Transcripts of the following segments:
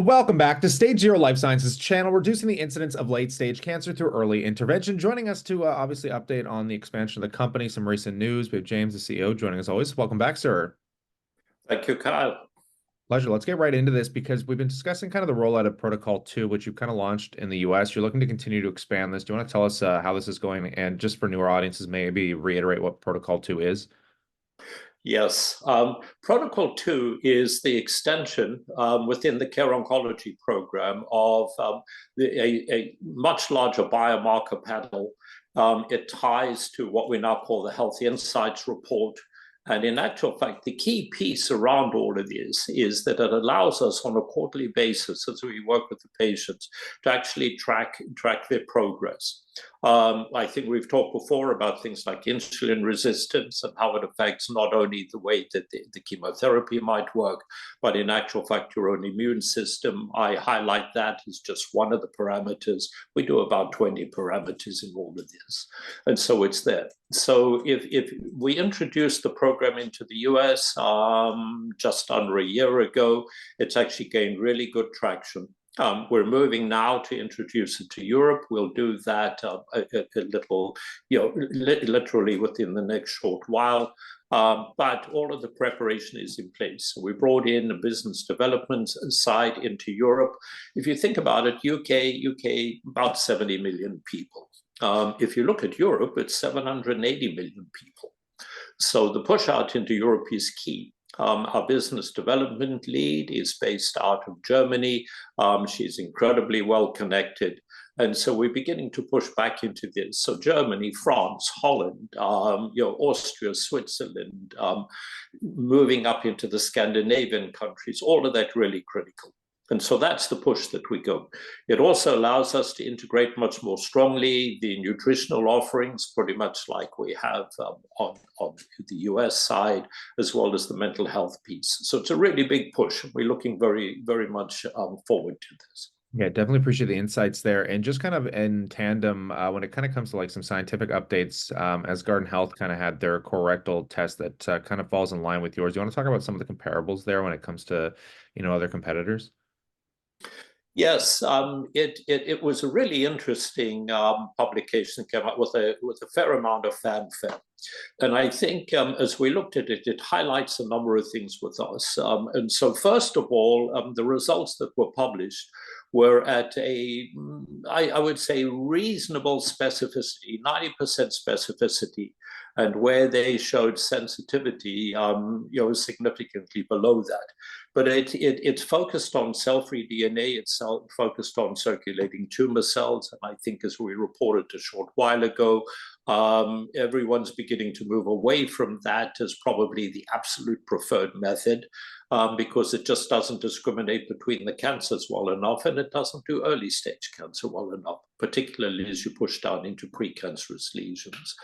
Welcome back to Stage Zero Life Sciences channel, reducing the incidence of late-stage cancer through early intervention. Joining us to obviously update on the expansion of the company, some recent news. We have James, the CEO, joining us always. Welcome back, sir. Thank you, Kyle. Pleasure. Let's get right into this because we've been discussing kind of the rollout of Protocol 2, which you've kind of launched in the US. You're looking to continue to expand this. Do you want to tell us how this is going? And just for newer audiences, maybe reiterate what Protocol 2 is? Yes, Protocol 2 is the extension within the care oncology program of a much larger biomarker panel. It ties to what we now call the Health Insights Report. And in actual fact, the key piece around all of this is that it allows us on a quarterly basis, as we work with the patients, to actually track their progress. I think we've talked before about things like insulin resistance and how it affects not only the way that the chemotherapy might work, but in actual fact, your own immune system. I highlight that as just one of the parameters. We do about 20 parameters in all of this. And so it's there. So if we introduced the program into the US just under a year ago, it's actually gained really good traction. We're moving now to introduce it to Europe. We'll do that a little, literally within the next short while. But all of the preparation is in place. So we brought in a business development side into Europe. If you think about it, UK, about 70 million people. If you look at Europe, it's 780 million people. So the push out into Europe is key. Our business development lead is based out of Germany. She's incredibly well connected. And so we're beginning to push back into this. So Germany, France, Holland, Austria, Switzerland, moving up into the Scandinavian countries, all of that really critical. And so that's the push that we go. It also allows us to integrate much more strongly the nutritional offerings, pretty much like we have on the US side, as well as the mental health piece. So it's a really big push. We're looking very, very much forward to this. Yeah, definitely appreciate the insights there. And just kind of in tandem, when it kind of comes to like some scientific updates, as Garden Health kind of had their colorectal test that kind of falls in line with yours. Do you want to talk about some of the comparables there when it comes to, other competitors? Yes, it was a really interesting publication that came out with a fair amount of fanfare. And I think as we looked at it, it highlights a number of things with us. And so first of all, the results that were published were at I would say, reasonable specificity, 90% specificity. And where they showed sensitivity, significantly below that. But it's focused on cell-free DNA, it's focused on circulating tumor cells. And I think as we reported a short while ago, everyone's beginning to move away from that as probably the absolute preferred method because it just doesn't discriminate between the cancers well enough, and it doesn't do early stage cancer well enough, particularly as you push down into precancerous lesions.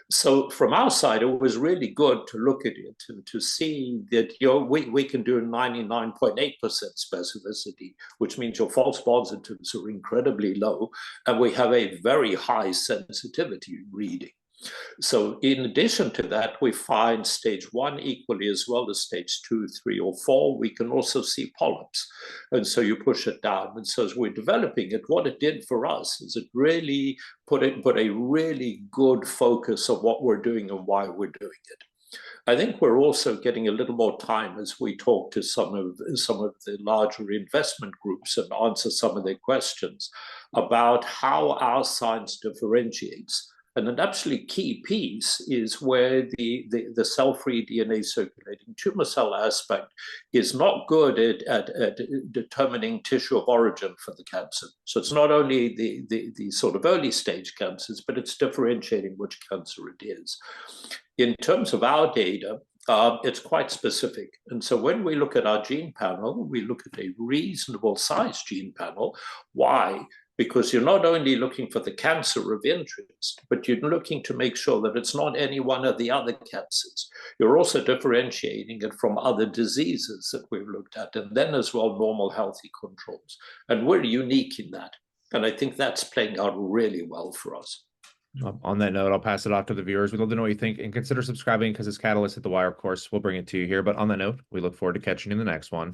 So from our side, it was really good to look at it and to see that we can do 99.8% specificity, which means your false positives are incredibly low, and we have a very high sensitivity reading. So in addition to that, we find stage 1 equally as well as stage 2, 3, or 4. We can also see polyps. And so you push it down. And so as we're developing it, what it did for us is it really put a really good focus on what we're doing and why we're doing it. I think we're also getting a little more time as we talk to some of the larger investment groups and answer some of their questions about how our science differentiates. And an absolutely key piece is where the cell-free DNA circulating tumor cell aspect is not good at determining tissue of origin for the cancer. So it's not only the sort of early stage cancers, but it's differentiating which cancer it is. In terms of our data, it's quite specific. And so when we look at our gene panel, we look at a reasonable size gene panel. Why? Because you're not only looking for the cancer of interest, but you're looking to make sure that it's not any one of the other cancers. You're also differentiating it from other diseases that we've looked at, and then as well, normal healthy controls. And we're unique in that. And I think that's playing out really well for us. On that note, I'll pass it off to the viewers. We'd love to know what you think and consider subscribing because it's Catalyst at the Wire, of course. We'll bring it to you here. But on that note, we look forward to catching you in the next one.